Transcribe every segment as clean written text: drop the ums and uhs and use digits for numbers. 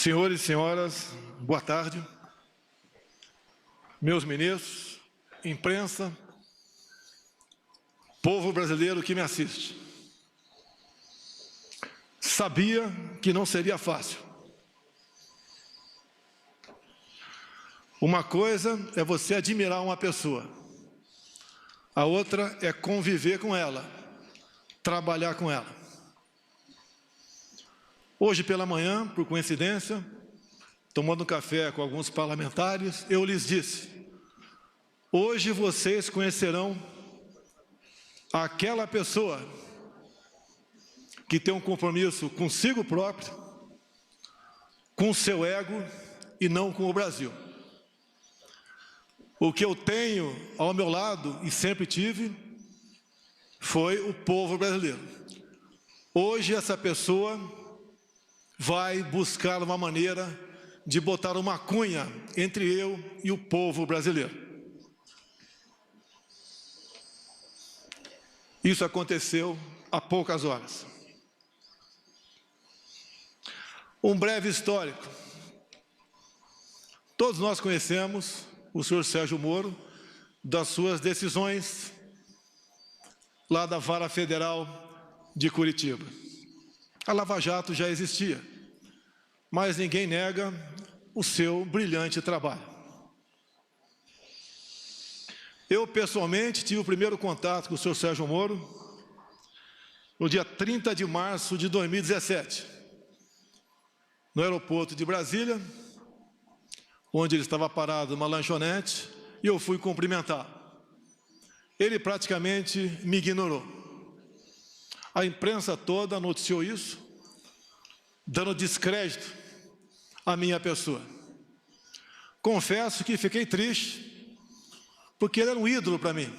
Senhores e senhoras, boa tarde. Meus ministros, imprensa, povo brasileiro que me assiste. Sabia que não seria fácil. Uma coisa é você admirar uma pessoa, a outra é conviver com ela, trabalhar com ela. Hoje pela manhã, por coincidência, tomando um café com alguns parlamentares, eu lhes disse: hoje vocês conhecerão aquela pessoa que tem um compromisso consigo próprio, com o seu ego e não com o Brasil. O que eu tenho ao meu lado, e sempre tive, foi o povo brasileiro. Hoje essa pessoa vai buscar uma maneira de botar uma cunha entre eu e o povo brasileiro. Isso aconteceu há poucas horas. Um breve histórico. Todos nós conhecemos o senhor Sérgio Moro, das suas decisões lá da Vara Federal de Curitiba. A Lava Jato já existia, mas ninguém nega o seu brilhante trabalho. Eu, pessoalmente, tive o primeiro contato com o senhor Sérgio Moro no dia 30 de março de 2017, no aeroporto de Brasília, onde ele estava parado numa lanchonete, e eu fui cumprimentá-lo. Ele praticamente me ignorou. A imprensa toda noticiou isso, dando descrédito à minha pessoa. Confesso que fiquei triste, porque ele era um ídolo para mim.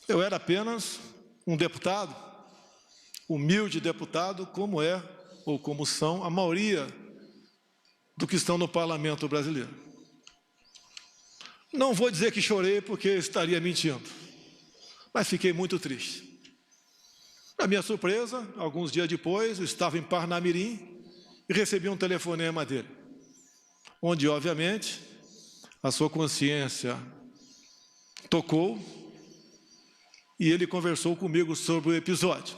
Eu era apenas um deputado, humilde deputado, como é, ou como são, a maioria do que estão no parlamento brasileiro. Não vou dizer que chorei, porque estaria mentindo, mas fiquei muito triste. Para minha surpresa, alguns dias depois, eu estava em Parnamirim e recebi um telefonema dele, onde, obviamente, a sua consciência tocou e ele conversou comigo sobre o episódio.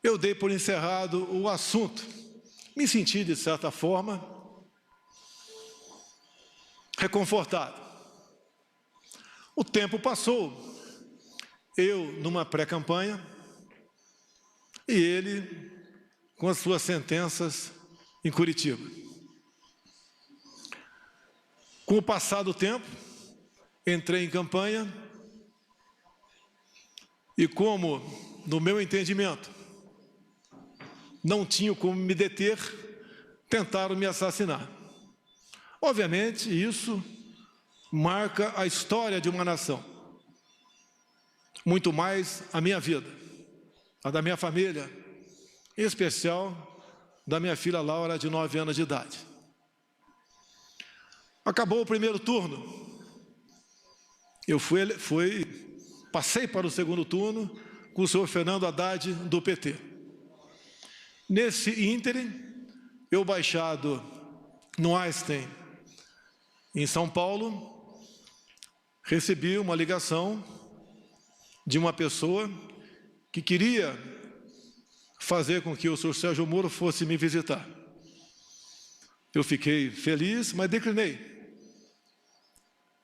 Eu dei por encerrado o assunto. Me senti, de certa forma, reconfortado. O tempo passou. Eu, numa pré-campanha, e ele com as suas sentenças em Curitiba. Com o passar do tempo, entrei em campanha e, como, no meu entendimento, não tinham como me deter, tentaram me assassinar. Obviamente, isso marca a história de uma nação, muito mais a minha vida, a da minha família, em especial da minha filha Laura, de 9 anos de idade. Acabou o primeiro turno, eu passei para o segundo turno com o senhor Fernando Haddad, do PT. Nesse ínterim, eu baixado no Einstein, em São Paulo, recebi uma ligação de uma pessoa que queria fazer com que o senhor Sérgio Moro fosse me visitar. Eu fiquei feliz, mas declinei.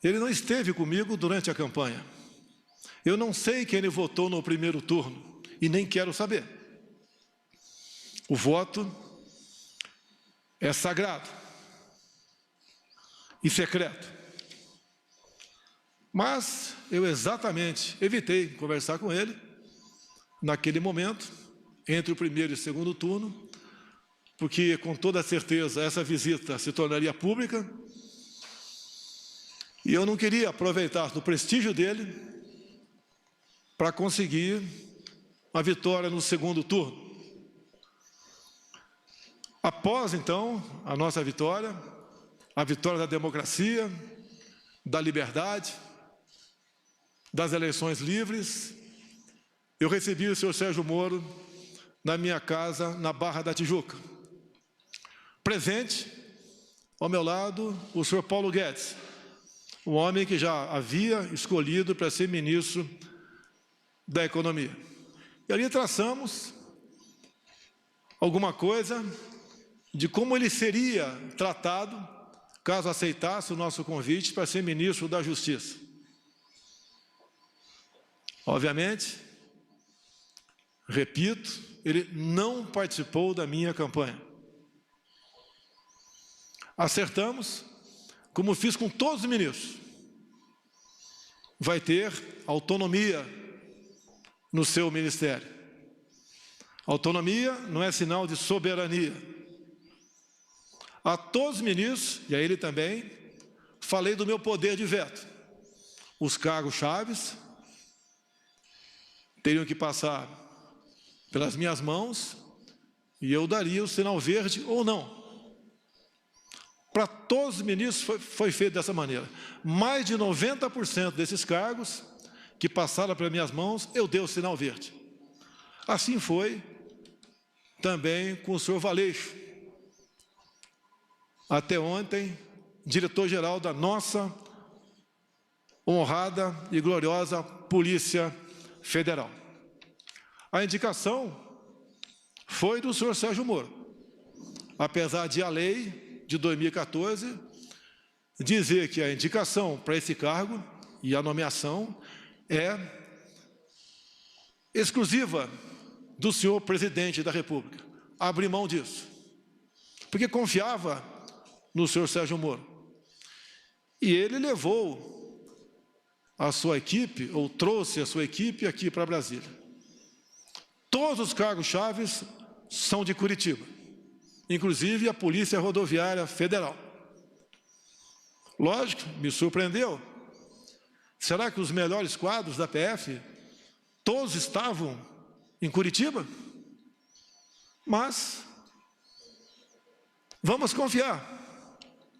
Ele não esteve comigo durante a campanha. Eu não sei quem ele votou no primeiro turno, e nem quero saber. O voto é sagrado e secreto. Mas eu exatamente evitei conversar com ele naquele momento, entre o primeiro e o segundo turno, porque com toda certeza essa visita se tornaria pública, e eu não queria aproveitar do prestígio dele para conseguir a vitória no segundo turno. Após, então, a nossa vitória, a vitória da democracia, da liberdade, das eleições livres, eu recebi o senhor Sérgio Moro na minha casa, na Barra da Tijuca, Presente, ao meu lado, o senhor Paulo Guedes, um homem que já havia escolhido para ser ministro da Economia. E ali traçamos alguma coisa de como ele seria tratado caso aceitasse o nosso convite para ser ministro da Justiça. Obviamente, repito, ele não participou da minha campanha. Acertamos, como fiz com todos os ministros, vai ter autonomia no seu ministério. Autonomia não é sinal de soberania. A todos os ministros, e a ele também, falei do meu poder de veto. Os cargos chaves teriam que passar pelas minhas mãos e eu daria o sinal verde ou não. Para todos os ministros foi feito dessa maneira. Mais de 90% desses cargos que passaram pelas minhas mãos, eu dei o sinal verde. Assim foi também com o senhor Valeixo. Até ontem, diretor-geral da nossa honrada e gloriosa Polícia Federal. A indicação foi do senhor Sérgio Moro, apesar de a lei de 2014 dizer que a indicação para esse cargo e a nomeação é exclusiva do senhor presidente da República. Abri mão disso, porque confiava no senhor Sérgio Moro. E ele levou a sua equipe, ou trouxe a sua equipe aqui para Brasília. Todos os cargos chaves são de Curitiba, inclusive a Polícia Rodoviária Federal. Lógico, me surpreendeu. Será que os melhores quadros da PF, todos estavam em Curitiba? Mas vamos confiar,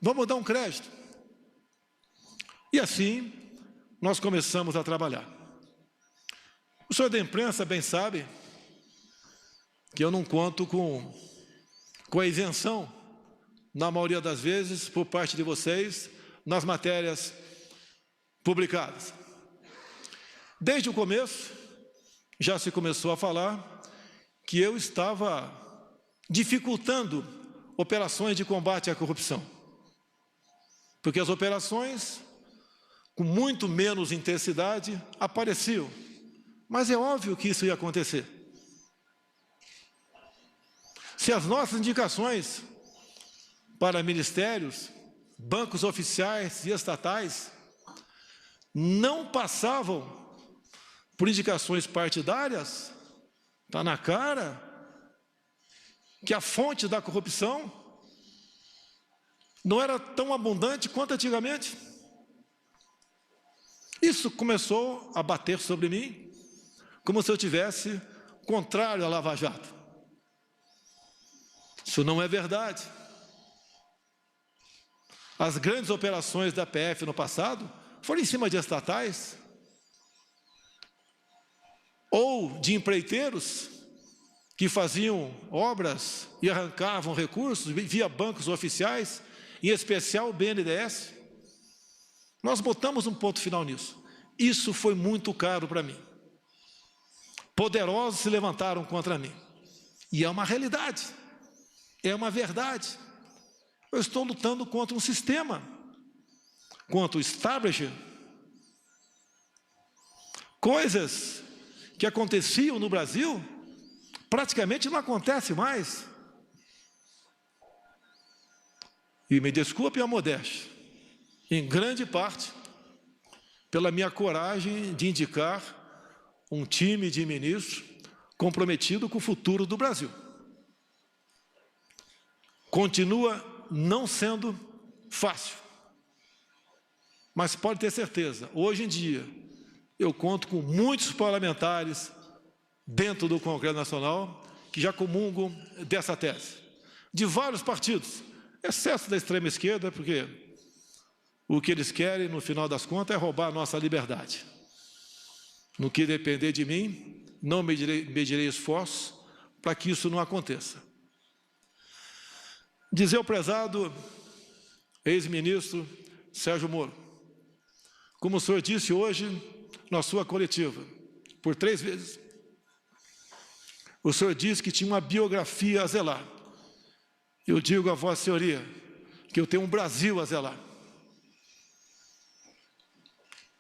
vamos dar um crédito. E assim, nós começamos a trabalhar. O senhor da imprensa bem sabe que eu não conto com a isenção, na maioria das vezes, por parte de vocês, nas matérias publicadas. Desde o começo, já se começou a falar que eu estava dificultando operações de combate à corrupção. Porque as operações, com muito menos intensidade, apareciam. Mas é óbvio que isso ia acontecer. Se as nossas indicações para ministérios, bancos oficiais e estatais não passavam por indicações partidárias, está na cara que a fonte da corrupção não era tão abundante quanto antigamente. Isso começou a bater sobre mim, como se eu tivesse contrário à Lava Jato. Isso não é verdade. As grandes operações da PF no passado foram em cima de estatais ou de empreiteiros que faziam obras e arrancavam recursos via bancos oficiais, em especial o BNDES. Nós botamos um ponto final nisso. Isso foi muito caro para mim. Poderosos se levantaram contra mim. E é uma realidade. É uma verdade. Eu estou lutando contra um sistema, contra o establishment. Coisas que aconteciam no Brasil, praticamente não acontecem mais. E me desculpe a modéstia, em grande parte, pela minha coragem de indicar um time de ministros comprometido com o futuro do Brasil. Continua não sendo fácil, mas pode ter certeza, hoje em dia, eu conto com muitos parlamentares dentro do Congresso Nacional que já comungam dessa tese, de vários partidos, exceto da extrema esquerda, porque o que eles querem, no final das contas, é roubar a nossa liberdade. No que depender de mim, não medirei esforço para que isso não aconteça. dizer ao prezado ex-ministro Sérgio Moro, como o senhor disse hoje na sua coletiva, por 3 vezes, o senhor disse que tinha uma biografia a zelar. Eu digo a Vossa Senhoria que eu tenho um Brasil a zelar.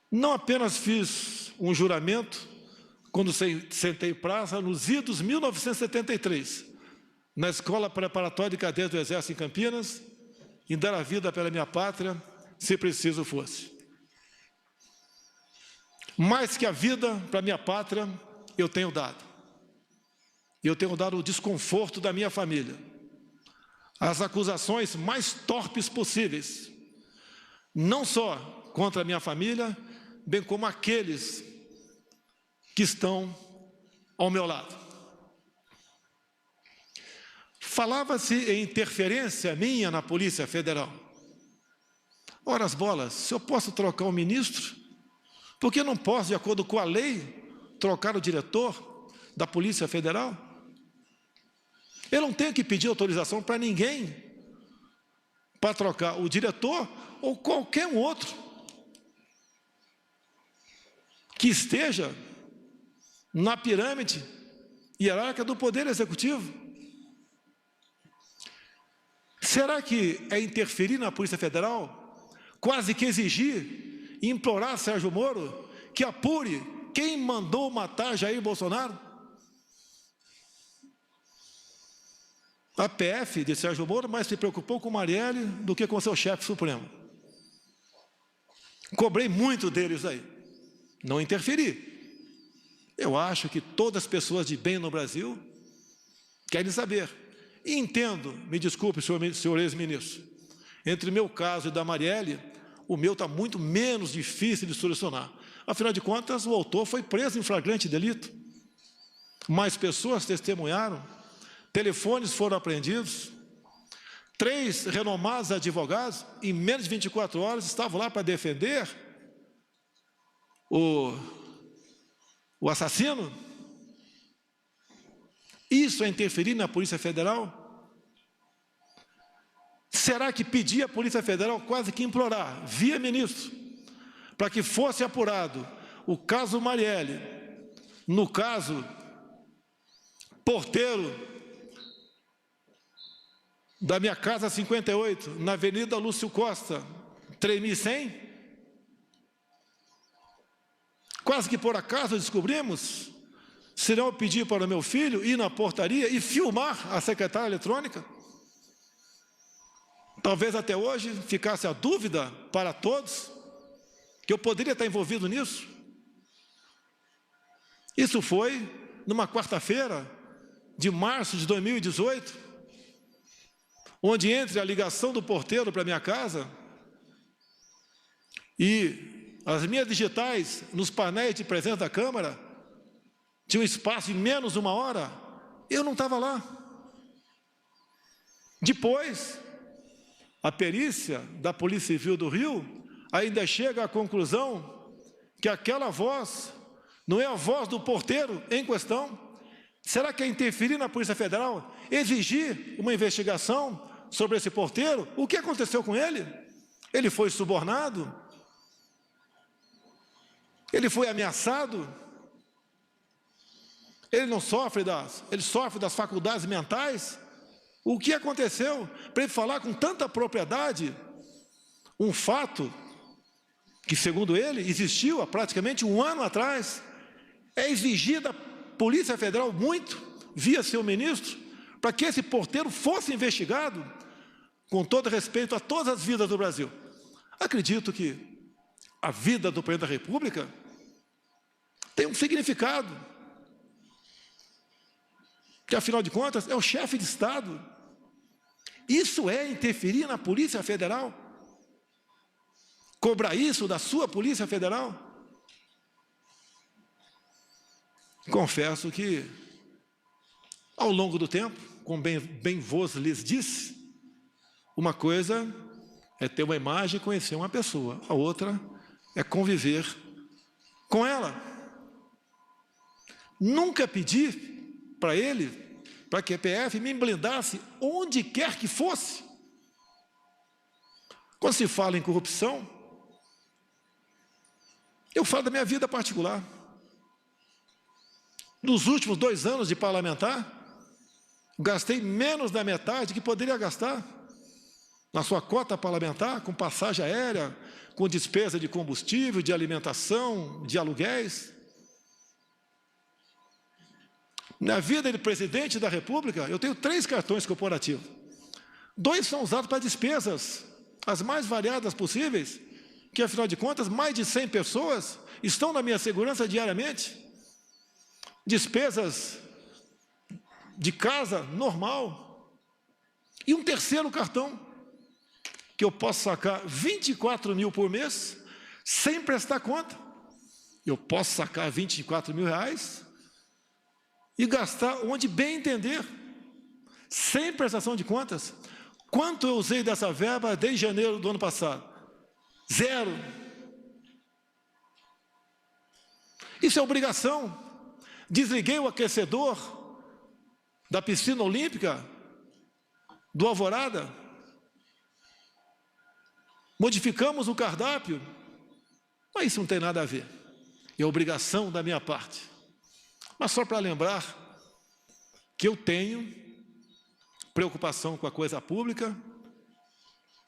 Não apenas fiz um juramento quando sentei praça nos idos 1973, na Escola Preparatória de Cadetes do Exército em Campinas, em dar a vida pela minha pátria, se preciso fosse. Mais que a vida para a minha pátria, eu tenho dado. Eu tenho dado o desconforto da minha família, as acusações mais torpes possíveis, não só contra a minha família, bem como aqueles que estão ao meu lado. Falava-se em interferência minha na Polícia Federal. Ora as bolas, se eu posso trocar um ministro, por que não posso, de acordo com a lei, trocar o diretor da Polícia Federal? Eu não tenho que pedir autorização para ninguém para trocar o diretor ou qualquer um outro que esteja na pirâmide hierárquica do Poder Executivo. Será que é interferir na Polícia Federal, quase que exigir e implorar a Sérgio Moro que apure quem mandou matar Jair Bolsonaro? A PF de Sérgio Moro mais se preocupou com Marielle do que com seu chefe supremo. Cobrei muito deles aí. Não interferi. Eu acho que todas as pessoas de bem no Brasil querem saber. E entendo, me desculpe, senhor ex-ministro, entre o meu caso e da Marielle, o meu está muito menos difícil de solucionar. Afinal de contas, o autor foi preso em flagrante delito. Mais pessoas testemunharam, telefones foram apreendidos, 3 renomados advogados, em menos de 24 horas, estavam lá para defender o assassino. Isso é interferir na Polícia Federal? Será que pedir à Polícia Federal, quase que implorar, via ministro, para que fosse apurado o caso Marielle, no caso porteiro da minha casa 58, na Avenida Lúcio Costa, 3100? Quase que por acaso descobrimos, se não eu pedir para o meu filho ir na portaria e filmar a secretária eletrônica. Talvez até hoje ficasse a dúvida para todos que eu poderia estar envolvido nisso. Isso foi numa quarta-feira de março de 2018, onde entre a ligação do porteiro para a minha casa e as minhas digitais nos painéis de presença da Câmara, tinha um espaço de menos de 1 hora, eu não estava lá. Depois, a perícia da Polícia Civil do Rio ainda chega à conclusão que aquela voz não é a voz do porteiro em questão. Será que é interferir na Polícia Federal? Exigir uma investigação sobre esse porteiro? O que aconteceu com ele? Ele foi subornado? Ele foi ameaçado? Ele não sofre ele sofre das faculdades mentais? O que aconteceu para ele falar com tanta propriedade um fato que, segundo ele, existiu há praticamente 1 ano atrás? É exigir da Polícia Federal muito, via seu ministro, para que esse porteiro fosse investigado, com todo respeito a todas as vidas do Brasil. Acredito que a vida do Presidente da República tem um significado, que afinal de contas é o chefe de Estado. Isso é interferir na Polícia Federal? Cobrar isso da sua Polícia Federal? Confesso que, ao longo do tempo, como bem vos lhes disse, uma coisa é ter uma imagem e conhecer uma pessoa, a outra é conviver com ela. Nunca pedi para ele, para que a PF me blindasse onde quer que fosse. Quando se fala em corrupção, eu falo da minha vida particular. Nos últimos 2 anos de parlamentar, gastei menos da metade que poderia gastar na sua cota parlamentar, com passagem aérea, com despesa de combustível, de alimentação, de aluguéis. Na vida de presidente da República, eu tenho 3 cartões corporativos. 2 são usados para despesas, as mais variadas possíveis, que, afinal de contas, mais de 100 pessoas estão na minha segurança diariamente. Despesas de casa, normal. E um terceiro cartão, que eu posso sacar 24 mil por mês, sem prestar conta. Eu posso sacar 24 mil reais e gastar onde bem entender, sem prestação de contas. Quanto eu usei dessa verba desde janeiro do ano passado? 0. Isso é obrigação. Desliguei o aquecedor da piscina olímpica do Alvorada. Modificamos o cardápio. Mas isso não tem nada a ver. É obrigação da minha parte. Mas só para lembrar que eu tenho preocupação com a coisa pública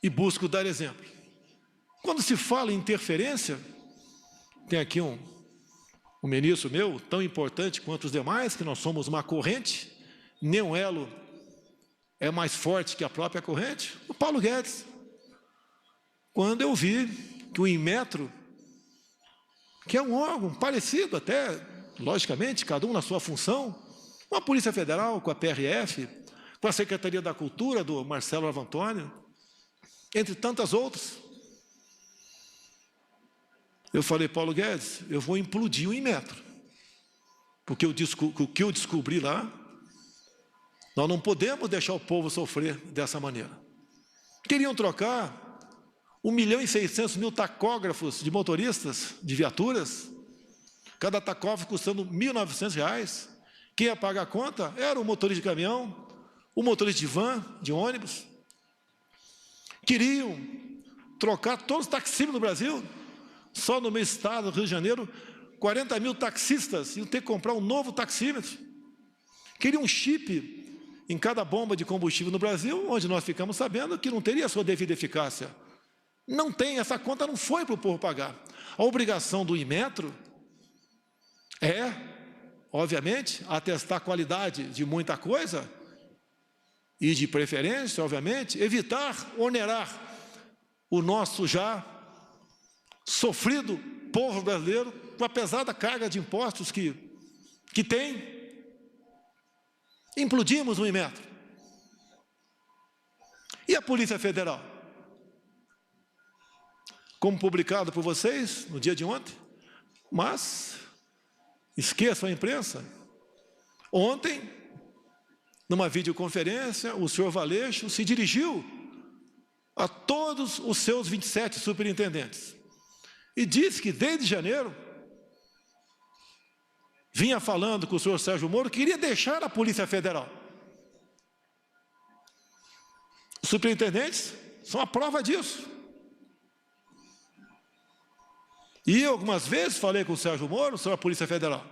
e busco dar exemplo. Quando se fala em interferência, tem aqui um ministro meu, tão importante quanto os demais, que nós somos uma corrente, nenhum elo é mais forte que a própria corrente, o Paulo Guedes. Quando eu vi que o Inmetro, que é um órgão parecido até, logicamente, cada um na sua função, com a Polícia Federal, com a PRF, com a Secretaria da Cultura, do Marcelo Arvantônio, entre tantas outras. Eu falei, Paulo Guedes, eu vou implodir o Inmetro, porque o que eu descobri lá, nós não podemos deixar o povo sofrer dessa maneira. Queriam trocar 1.600.000 tacógrafos de motoristas, de viaturas, cada tacógrafo custando R$ 1.900. Quem ia pagar a conta era o motorista de caminhão, o motorista de van, de ônibus. Queriam trocar todos os taxímetros do Brasil. Só no meu estado, Rio de Janeiro, 40 mil taxistas iam ter que comprar um novo taxímetro. Queriam um chip em cada bomba de combustível no Brasil, onde nós ficamos sabendo que não teria a sua devida eficácia. Não tem, essa conta não foi para o povo pagar. A obrigação do Inmetro é, obviamente, atestar a qualidade de muita coisa e, de preferência, obviamente, evitar onerar o nosso já sofrido povo brasileiro com a pesada carga de impostos que tem. Implodimos o Inmetro. E a Polícia Federal? Como publicado por vocês no dia de ontem, mas esqueçam a imprensa. Ontem, numa videoconferência, o senhor Valeixo se dirigiu a todos os seus 27 superintendentes e disse que desde janeiro vinha falando com o senhor Sérgio Moro que queria deixar a Polícia Federal. Os superintendentes são a prova disso. E eu, algumas vezes, falei com o Sérgio Moro sobre a Polícia Federal.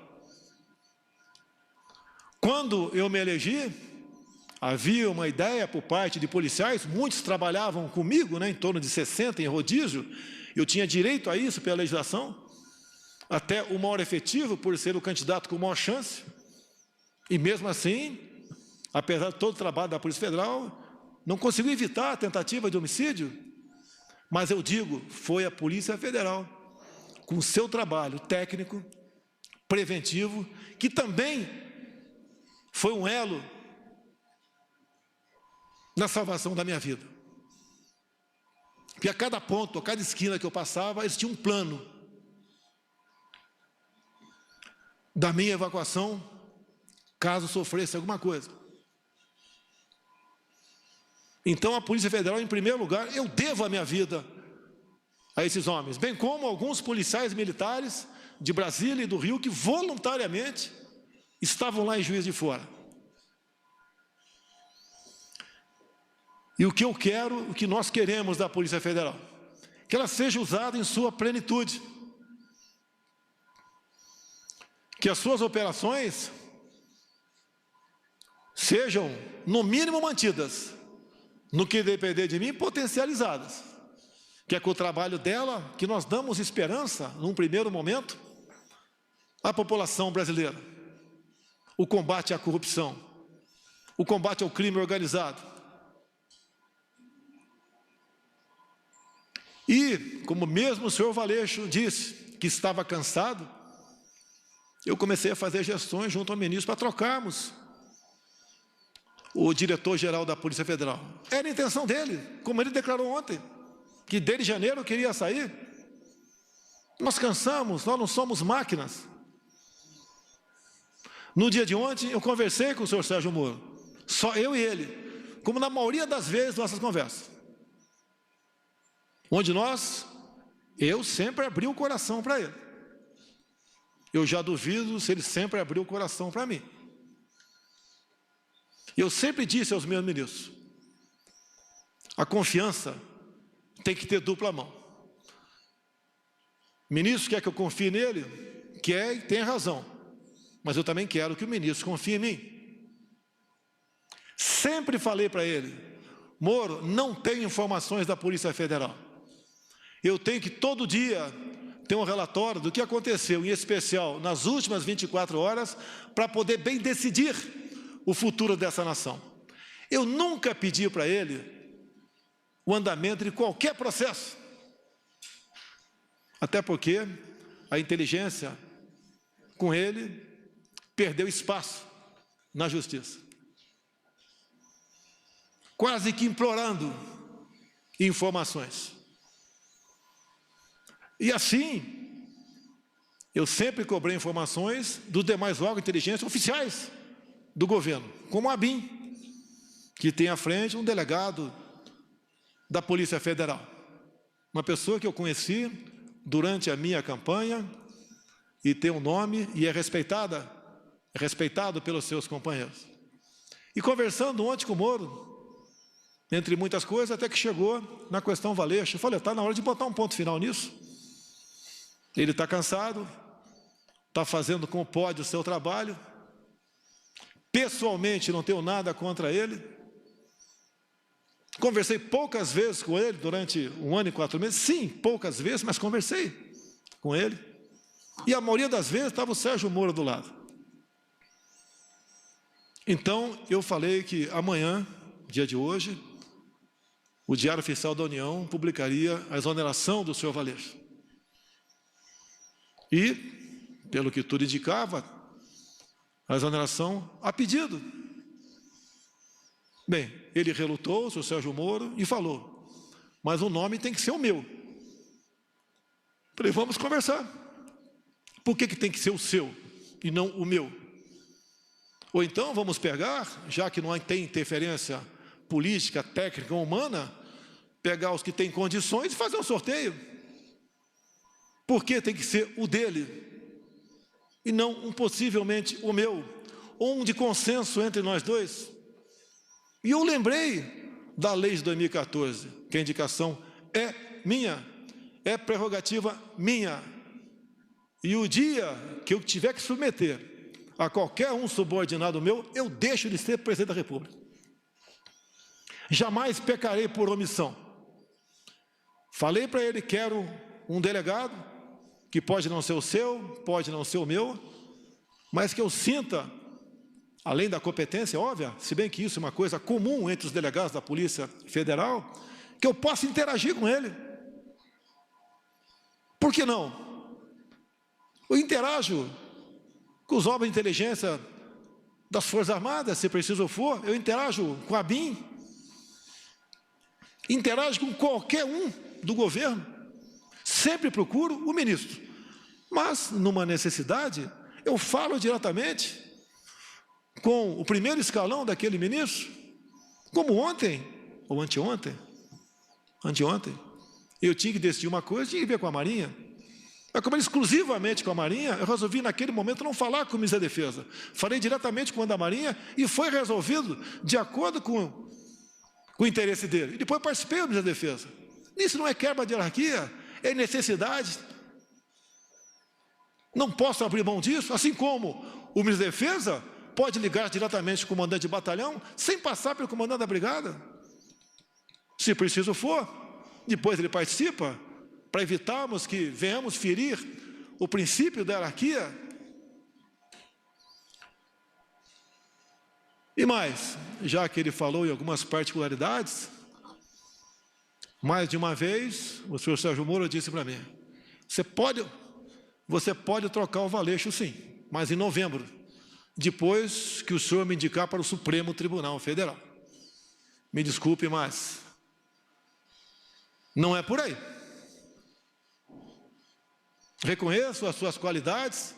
Quando eu me elegi, havia uma ideia por parte de policiais, muitos trabalhavam comigo, em torno de 60 em rodízio, eu tinha direito a isso pela legislação, até o maior efetivo, por ser o candidato com maior chance, e mesmo assim, apesar de todo o trabalho da Polícia Federal, não conseguiu evitar a tentativa de homicídio, mas eu digo, foi a Polícia Federal, com o seu trabalho técnico, preventivo, que também foi um elo na salvação da minha vida. Porque a cada ponto, a cada esquina que eu passava, eles tinham um plano da minha evacuação, caso sofresse alguma coisa. Então, a Polícia Federal, em primeiro lugar, eu devo a minha vida a esses homens, bem como alguns policiais militares de Brasília e do Rio que voluntariamente estavam lá em Juiz de Fora. E o que eu quero, o que nós queremos da Polícia Federal, que ela seja usada em sua plenitude, que as suas operações sejam, no mínimo, mantidas, no que depender de mim, potencializadas, que é com o trabalho dela que nós damos esperança, num primeiro momento, à população brasileira. O combate à corrupção, o combate ao crime organizado. E, como mesmo o senhor Valeixo disse que estava cansado, eu comecei a fazer gestões junto ao ministro para trocarmos o diretor-geral da Polícia Federal. Era a intenção dele, como ele declarou ontem, que desde janeiro queria sair. Nós cansamos, nós não somos máquinas. No dia de ontem, eu conversei com o senhor Sérgio Moro, só eu e ele, como na maioria das vezes nossas conversas, onde eu sempre abri o coração para ele. Eu já duvido se ele sempre abriu o coração para mim. Eu sempre disse aos meus ministros, a confiança tem que ter dupla mão. O ministro quer que eu confie nele, quer e tem razão, mas eu também quero que o ministro confie em mim. Sempre falei para ele, Moro, não tenho informações da Polícia Federal. Eu tenho que todo dia ter um relatório do que aconteceu, em especial nas últimas 24 horas, para poder bem decidir o futuro dessa nação. Eu nunca pedi para ele o andamento de qualquer processo, até porque a inteligência com ele perdeu espaço na justiça, quase que implorando informações. E assim, eu sempre cobrei informações dos demais órgãos de inteligência oficiais do governo, como a ABIN, que tem à frente um delegado da Polícia Federal, uma pessoa que eu conheci durante a minha campanha e tem um nome e é respeitado pelos seus companheiros. E conversando ontem com o Moro, entre muitas coisas, até que chegou na questão Valeixo, eu falei, está na hora de botar um ponto final nisso. Ele está cansado, está fazendo como pode o seu trabalho. Pessoalmente, não tenho nada contra ele. Conversei poucas vezes com ele durante 1 ano e 4 meses. Sim, poucas vezes, mas conversei com ele. E a maioria das vezes estava o Sérgio Moro do lado. Então, eu falei que amanhã, dia de hoje, o Diário Oficial da União publicaria a exoneração do senhor Valeixo. E, pelo que tudo indicava, a exoneração a pedido. Bem, ele relutou, o senhor Sérgio Moro, e falou, mas o nome tem que ser o meu. Falei, vamos conversar. Por que tem que ser o seu e não o meu? Ou então vamos pegar, já que não tem interferência política, técnica ou humana, pegar os que têm condições e fazer um sorteio. Por que tem que ser o dele e não possivelmente o meu, ou um de consenso entre nós dois? E eu lembrei da lei de 2014, que a indicação é minha, é prerrogativa minha. E o dia que eu tiver que submeter a qualquer um subordinado meu, eu deixo de ser presidente da República. Jamais pecarei por omissão. Falei para ele, quero um delegado, que pode não ser o seu, pode não ser o meu, mas que eu sinta, além da competência óbvia, se bem que isso é uma coisa comum entre os delegados da Polícia Federal, que eu possa interagir com ele. Por que não? Eu interajo com os órgãos de inteligência das Forças Armadas, se preciso for, eu interajo com a ABIN, interajo com qualquer um do governo, sempre procuro o ministro. Mas, numa necessidade, eu falo diretamente com o primeiro escalão daquele ministro, como ontem, ou anteontem, eu tinha que decidir uma coisa, tinha que ver com a Marinha. Mas como era exclusivamente com a Marinha, eu resolvi naquele momento não falar com o ministro da Defesa. Falei diretamente com o da Marinha e foi resolvido de acordo com com o interesse dele. E depois participei do Ministério da Defesa. Isso não é quebra de hierarquia, é necessidade. Não posso abrir mão disso, assim como o Ministério da Defesa pode ligar diretamente com o comandante de batalhão, sem passar pelo comandante da brigada. Se preciso for, depois ele participa, para evitarmos que venhamos ferir o princípio da hierarquia. E mais, já que ele falou em algumas particularidades, mais de uma vez, o senhor Sérgio Moro disse para mim, você pode trocar o Valeixo sim, mas em novembro, depois que o senhor me indicar para o Supremo Tribunal Federal. Me desculpe, mas não é por aí. Reconheço as suas qualidades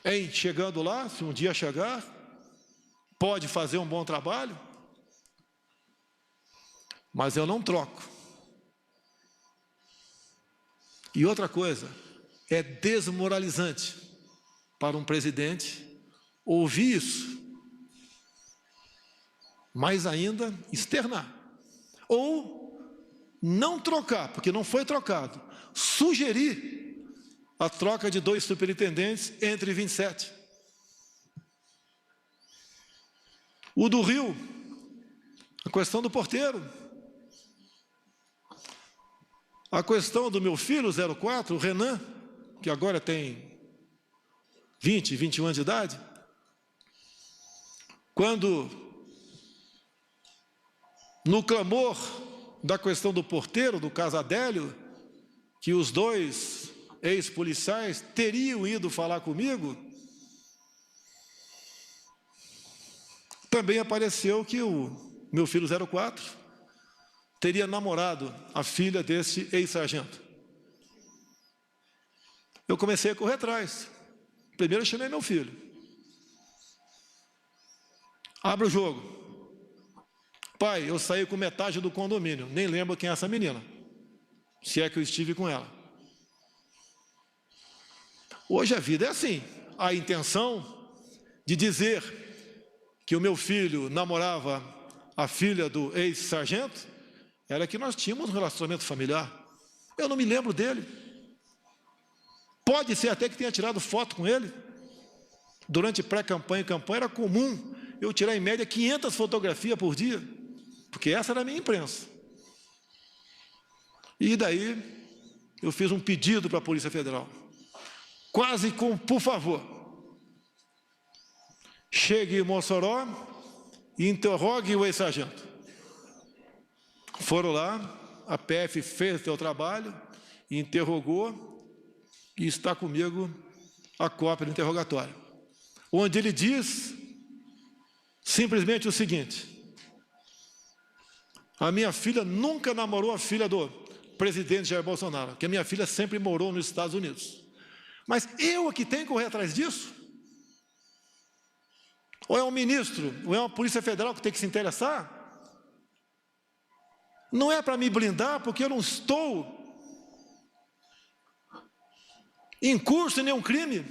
em chegando lá, se um dia chegar, pode fazer um bom trabalho, mas eu não troco. E outra coisa, é desmoralizante para um presidente ouvir isso, mais ainda externar, ou não trocar, porque não foi trocado, sugerir a troca de 2 superintendentes entre 27. O do Rio, a questão do porteiro. A questão do meu filho, 04, o Renan, que agora tem 20, 21 anos de idade. Quando, no clamor da questão do porteiro, do caso Adélio, que os 2 ex-policiais teriam ido falar comigo, também apareceu que o meu filho 04 teria namorado a filha desse ex-sargento. Eu comecei a correr atrás. Primeiro eu chamei meu filho. Abre o jogo. Pai, eu saí com metade do condomínio, nem lembro quem é essa menina, se é que eu estive com ela. Hoje a vida é assim. A intenção de dizer que o meu filho namorava a filha do ex-sargento era que nós tínhamos um relacionamento familiar. Eu não me lembro dele. Pode ser até que tenha tirado foto com ele. Durante pré-campanha e campanha era comum eu tirar em média 500 fotografias por dia, porque essa era a minha imprensa. E daí eu fiz um pedido para a Polícia Federal, quase com por favor, chegue em Mossoró e interrogue o ex-sargento. Foram lá, a PF fez o seu trabalho, interrogou e está comigo a cópia do interrogatório, onde ele diz simplesmente o seguinte: a minha filha nunca namorou a filha do presidente Jair Bolsonaro, que a minha filha sempre morou nos Estados Unidos. Mas eu é que tenho que correr atrás disso? Ou é um ministro, ou é uma Polícia Federal que tem que se interessar? Não é para me blindar, porque eu não estou em curso em nenhum crime.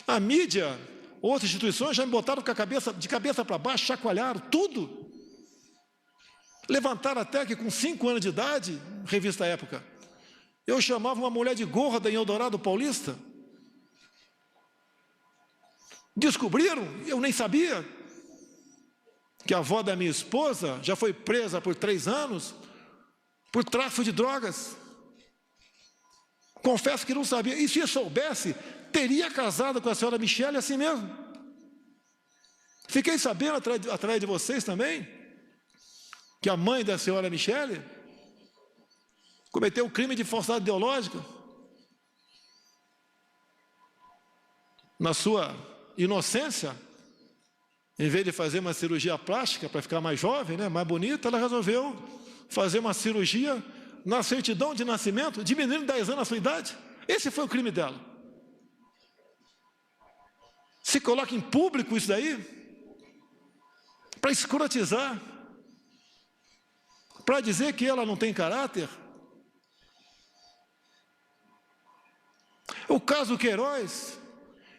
A mídia, outras instituições já me botaram de cabeça para baixo, chacoalharam tudo. Levantaram até que com 5 anos de idade, revista Época, eu chamava uma mulher de gorda em Eldorado Paulista. Descobriram, eu nem sabia, que a avó da minha esposa já foi presa por 3 anos por tráfico de drogas. Confesso que não sabia. E se eu soubesse, teria casado com a senhora Michele assim mesmo. Fiquei sabendo, através de vocês também, que a mãe da senhora Michele cometeu o crime de falsidade ideológica. Na sua inocência, em vez de fazer uma cirurgia plástica para ficar mais jovem, né, mais bonita, ela resolveu fazer uma cirurgia na certidão de nascimento, diminuindo 10 anos a sua idade. Esse foi o crime dela. Se coloca em público isso daí, para escrotizar, para dizer que ela não tem caráter. O caso Queiroz,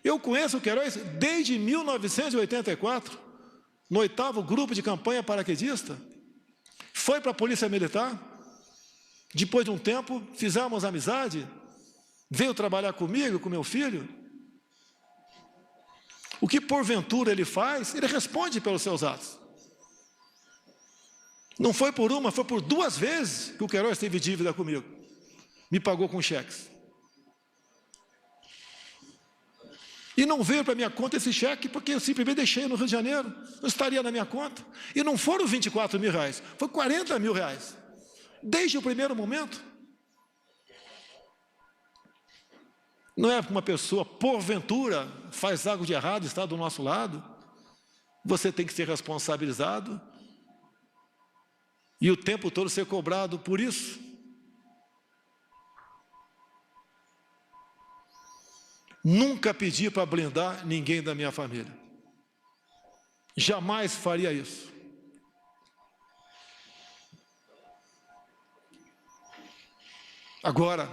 eu conheço o Queiroz desde 1984, no 8º grupo de campanha paraquedista, foi para a Polícia Militar, depois de um tempo, fizemos amizade, veio trabalhar comigo, com meu filho. O que porventura ele faz, ele responde pelos seus atos. Não foi por uma, foi por 2 vezes que o Queiroz teve dívida comigo. Me pagou com cheques. E não veio para minha conta esse cheque, porque eu simplesmente deixei no Rio de Janeiro. Não estaria na minha conta. E não foram 24 mil reais, foi 40 mil reais. Desde o primeiro momento. Não é porque uma pessoa, porventura, faz algo de errado, está do nosso lado. Você tem que ser responsabilizado. E o tempo todo ser cobrado por isso. Nunca pedi para blindar ninguém da minha família. Jamais faria isso. Agora,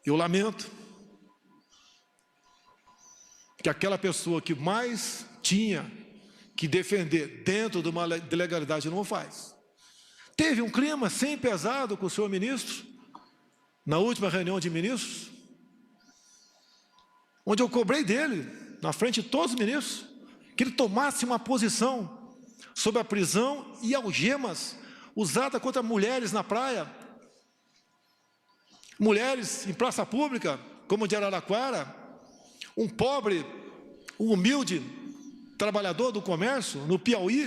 eu lamento que aquela pessoa que mais tinha que defender dentro de uma legalidade não faz. Teve um clima sem pesado com o senhor ministro, na última reunião de ministros, onde eu cobrei dele, na frente de todos os ministros, que ele tomasse uma posição sobre a prisão e algemas usada contra mulheres na praia, mulheres em praça pública, como de Araraquara, um pobre, um humilde trabalhador do comércio no Piauí,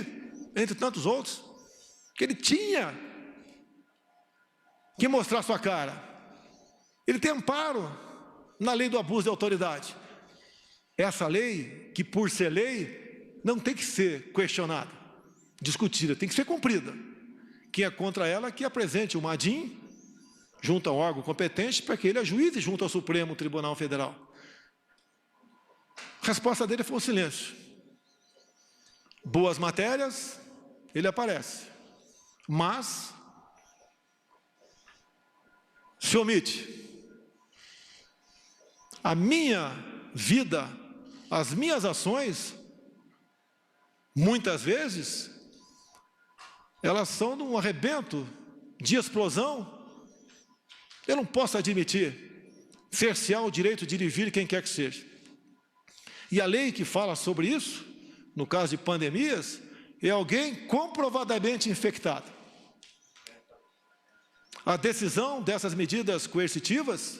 entre tantos outros, que ele tinha que mostrar sua cara. Ele tem amparo na lei do abuso de autoridade. Essa lei, que por ser lei, não tem que ser questionada, discutida, tem que ser cumprida. Quem é contra ela, que apresente o MADIM junto ao órgão competente para que ele ajuize junto ao Supremo Tribunal Federal. A resposta dele foi o silêncio. Boas matérias, ele aparece. Mas se omite. A minha vida, as minhas ações, muitas vezes, elas são de um arrebento, de explosão. Eu não posso admitir cercear o direito de ir e vir quem quer que seja. E a lei que fala sobre isso, no caso de pandemias, é alguém comprovadamente infectado. A decisão dessas medidas coercitivas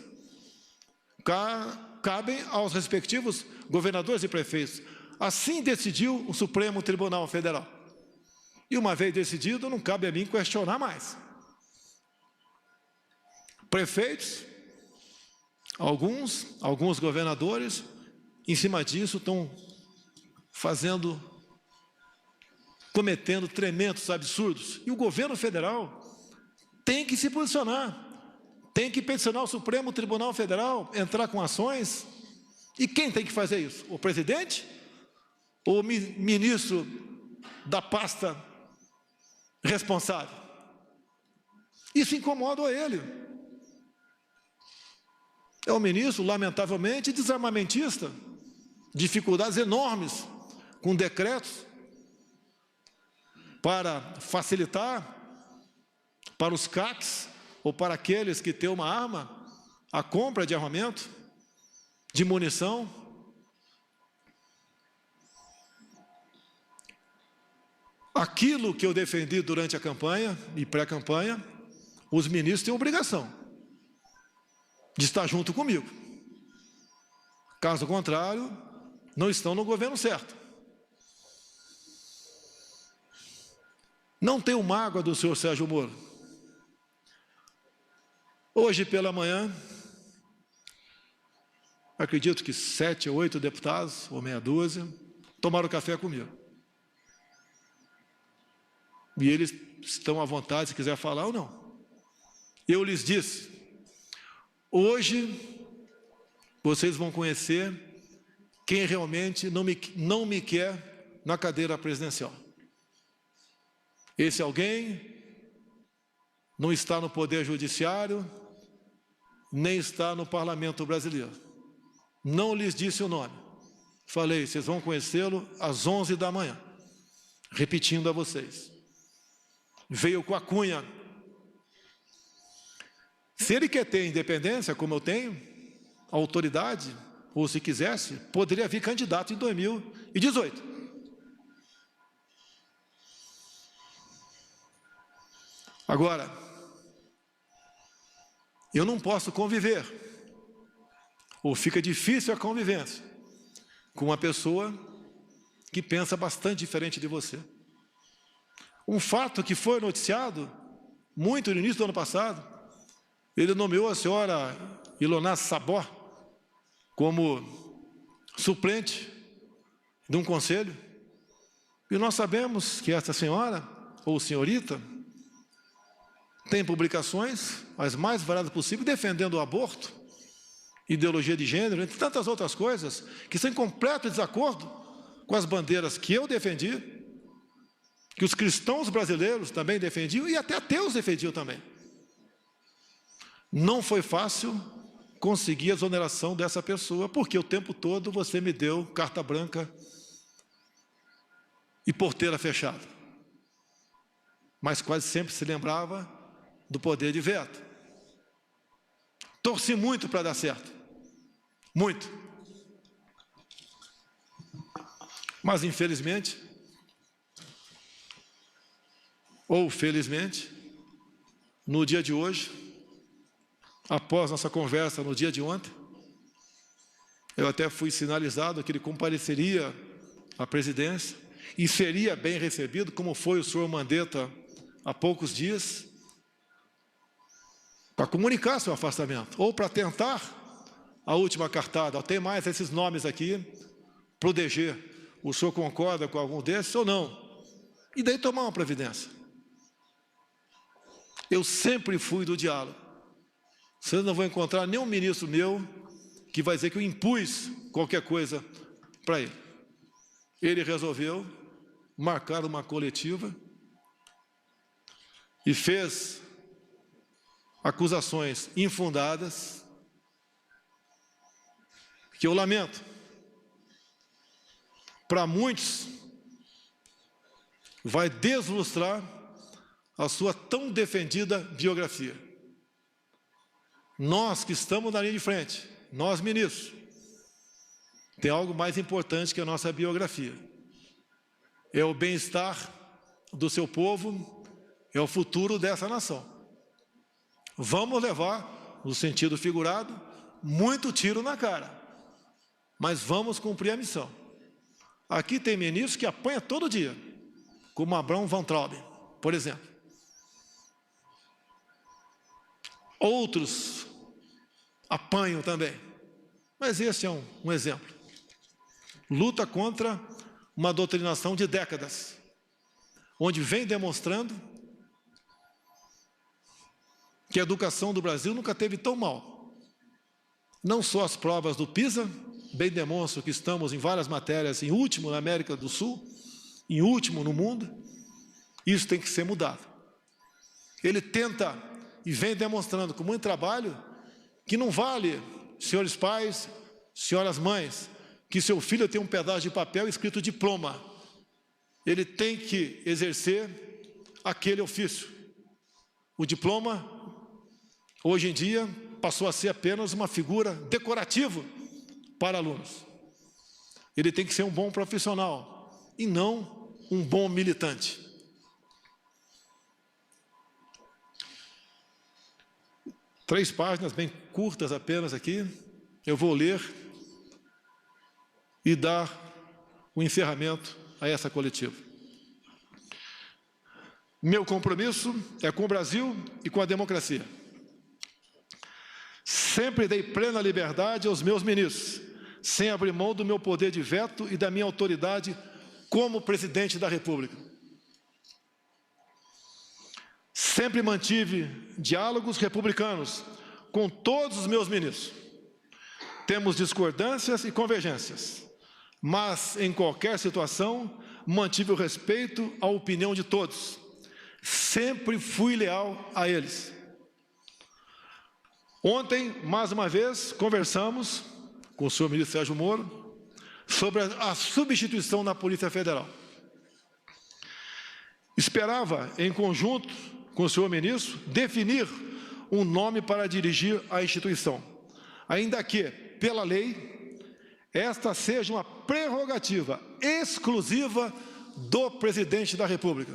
cabem aos respectivos governadores e prefeitos. Assim decidiu o Supremo Tribunal Federal. E uma vez decidido, não cabe a mim questionar mais. Prefeitos, alguns governadores, em cima disso, estão cometendo tremendos absurdos. E o governo federal tem que se posicionar, tem que peticionar o Supremo Tribunal Federal, entrar com ações. E quem tem que fazer isso? O presidente? Ou o ministro da pasta responsável? Isso incomoda ele. É um ministro, lamentavelmente, desarmamentista, dificuldades enormes com decretos para facilitar para os CACs ou para aqueles que têm uma arma a compra de armamento, de munição. Aquilo que eu defendi durante a campanha e pré-campanha, os ministros têm obrigação de estar junto comigo. Caso contrário, não estão no governo certo. Não tenho mágoa do senhor Sérgio Moro. Hoje pela manhã, acredito que 7 ou 8 deputados, ou meia dúzia, tomaram café comigo. E eles estão à vontade, se quiser falar ou não. Eu lhes disse, hoje vocês vão conhecer quem realmente não me quer na cadeira presidencial. Esse alguém não está no Poder Judiciário, nem está no Parlamento Brasileiro. Não lhes disse o nome. Falei, vocês vão conhecê-lo às 11 da manhã. repetindo a vocês, veio com a cunha. Se ele quer ter independência, como eu tenho, autoridade, ou se quisesse, poderia vir candidato em 2018. Agora, eu não posso conviver, ou fica difícil a convivência, com uma pessoa que pensa bastante diferente de você. Um fato que foi noticiado muito no início do ano passado, ele nomeou a senhora Ilona Sabó como suplente de um conselho, e nós sabemos que essa senhora, ou senhorita, tem publicações, as mais variadas possíveis, defendendo o aborto, ideologia de gênero, entre tantas outras coisas, que estão em completo desacordo com as bandeiras que eu defendi, que os cristãos brasileiros também defendiam, e até ateus defendiam também. Não foi fácil conseguir a exoneração dessa pessoa, porque o tempo todo você me deu carta branca e porteira fechada. Mas quase sempre se lembrava do poder de veto. Torci muito para dar certo. Muito. Mas, infelizmente, ou felizmente, no dia de hoje, após nossa conversa no dia de ontem, eu até fui sinalizado que ele compareceria à presidência e seria bem recebido, como foi o senhor Mandetta há poucos dias, para comunicar seu afastamento, ou para tentar a última cartada. Tem mais esses nomes aqui para o DG. O senhor concorda com algum desses ou não? E daí tomar uma providência. Eu sempre fui do diálogo. Vocês não vão encontrar nenhum ministro meu que vai dizer que eu impus qualquer coisa para ele. Ele resolveu marcar uma coletiva e fez acusações infundadas, que eu lamento. Para muitos, vai deslustrar a sua tão defendida biografia. Nós que estamos na linha de frente, nós ministros, tem algo mais importante que a nossa biografia. É o bem-estar do seu povo, é o futuro dessa nação. Vamos levar, no sentido figurado, muito tiro na cara, mas vamos cumprir a missão. Aqui tem ministros que apanham todo dia, como Abraham Van Trauben, por exemplo. Outros apanham também, mas esse é um exemplo. Luta contra uma doutrinação de décadas, onde vem demonstrando que a educação do Brasil nunca teve tão mal. Não só as provas do PISA, bem demonstram que estamos em várias matérias, em último na América do Sul, em último no mundo. Isso tem que ser mudado. Ele tenta e vem demonstrando com muito trabalho que não vale, senhores pais, senhoras mães, que seu filho tem um pedaço de papel escrito diploma. Ele tem que exercer aquele ofício. O diploma, hoje em dia, passou a ser apenas uma figura decorativa para alunos. Ele tem que ser um bom profissional e não um bom militante. Três páginas bem curtas apenas aqui, eu vou ler e dar o encerramento a essa coletiva. Meu compromisso é com o Brasil e com a democracia. Sempre dei plena liberdade aos meus ministros, sem abrir mão do meu poder de veto e da minha autoridade como presidente da República. Sempre mantive diálogos republicanos com todos os meus ministros. Temos discordâncias e convergências, mas em qualquer situação mantive o respeito à opinião de todos. Sempre fui leal a eles. Ontem, mais uma vez, conversamos com o senhor ministro Sérgio Moro sobre a substituição na Polícia Federal. Esperava, em conjunto com o senhor ministro, definir um nome para dirigir a instituição, ainda que, pela lei, esta seja uma prerrogativa exclusiva do presidente da República.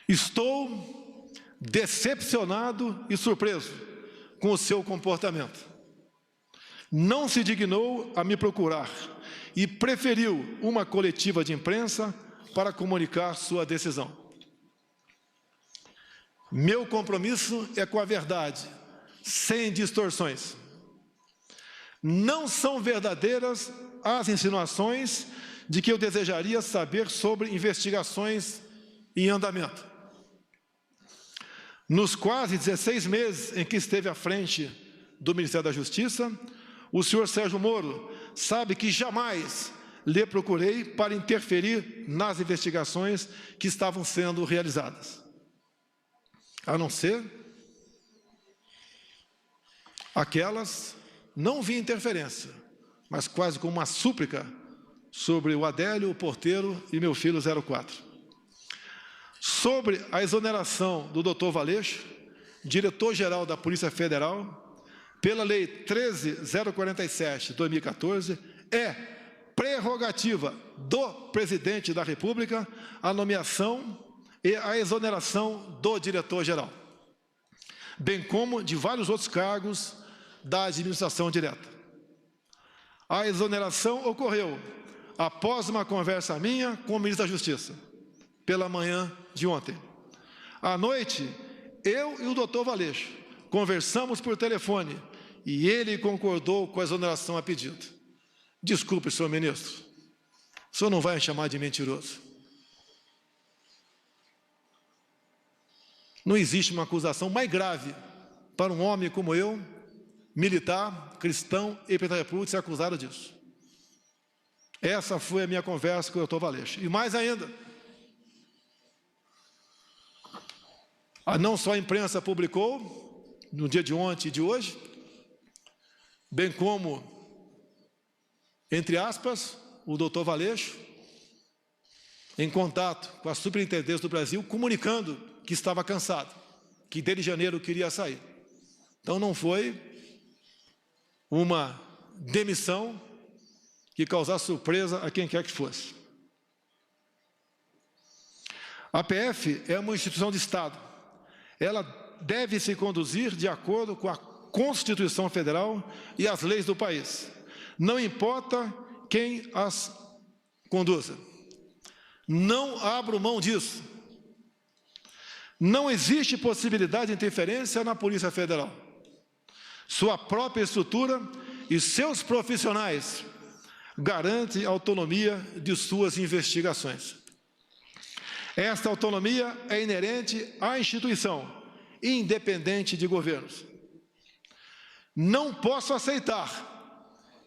Estou decepcionado e surpreso com o seu comportamento. Não se dignou a me procurar e preferiu uma coletiva de imprensa para comunicar sua decisão. Meu compromisso é com a verdade, sem distorções. Não são verdadeiras as insinuações de que eu desejaria saber sobre investigações em andamento. Nos quase 16 meses em que esteve à frente do Ministério da Justiça, o senhor Sérgio Moro sabe que jamais lhe procurei para interferir nas investigações que estavam sendo realizadas. A não ser aquelas, não vi interferência, mas quase como uma súplica sobre o Adélio, o porteiro e meu filho 04. Sobre a exoneração do Dr. Valeixo, diretor-geral da Polícia Federal, pela Lei 13.047, 2014, é prerrogativa do Presidente da República a nomeação e a exoneração do diretor-geral, bem como de vários outros cargos da administração direta. A exoneração ocorreu após uma conversa minha com o ministro da Justiça, pela manhã de ontem. À noite, eu e o doutor Valeixo conversamos por telefone e ele concordou com a exoneração a pedido. Desculpe, senhor ministro, o senhor não vai me chamar de mentiroso. Não existe uma acusação mais grave para um homem como eu, militar, cristão e presidente da República, ser acusado disso. Essa foi a minha conversa com o doutor Valeixo. E mais ainda, não só a imprensa publicou, no dia de ontem e de hoje, bem como, entre aspas, o doutor Valeixo, em contato com a Superintendência do Brasil, comunicando que estava cansado, que desde janeiro queria sair. Então não foi uma demissão que causasse surpresa a quem quer que fosse. A PF é uma instituição de Estado. Ela deve se conduzir de acordo com a Constituição Federal e as leis do país. Não importa quem as conduza. Não abro mão disso. Não existe possibilidade de interferência na Polícia Federal. Sua própria estrutura e seus profissionais garantem a autonomia de suas investigações. Esta autonomia é inerente à instituição, independente de governos. Não posso aceitar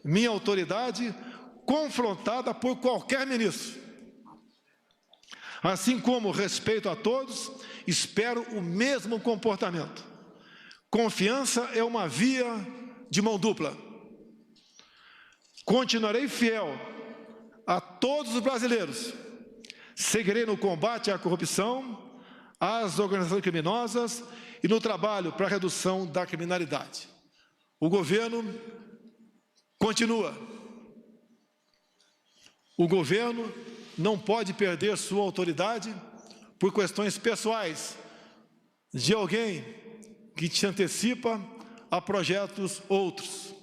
minha autoridade confrontada por qualquer ministro. Assim como respeito a todos, espero o mesmo comportamento. Confiança é uma via de mão dupla. Continuarei fiel a todos os brasileiros. Seguirei no combate à corrupção, às organizações criminosas e no trabalho para a redução da criminalidade. O governo continua. O governo não pode perder sua autoridade por questões pessoais de alguém que se antecipa a projetos outros.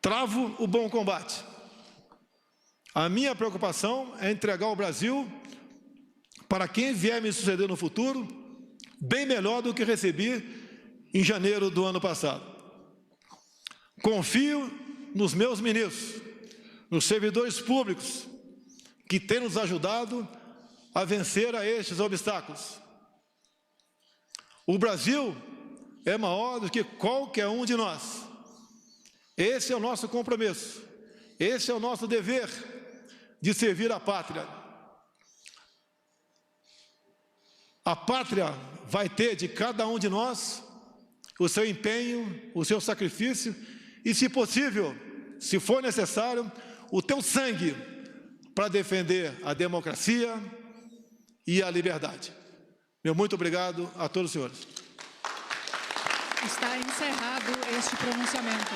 Travo o bom combate. A minha preocupação é entregar o Brasil para quem vier me suceder no futuro, bem melhor do que recebi em janeiro do ano passado. Confio nos meus ministros, nos servidores públicos, que têm nos ajudado a vencer a estes obstáculos. O Brasil é maior do que qualquer um de nós. Esse é o nosso compromisso, esse é o nosso dever de servir a pátria. A pátria vai ter de cada um de nós o seu empenho, o seu sacrifício e, se possível, se for necessário, o teu sangue para defender a democracia e a liberdade. Meu muito obrigado a todos os senhores. Está encerrado este pronunciamento.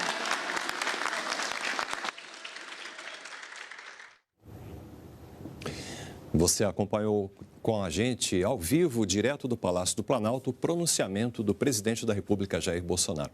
Você acompanhou com a gente, ao vivo, direto do Palácio do Planalto, o pronunciamento do presidente da República, Jair Bolsonaro.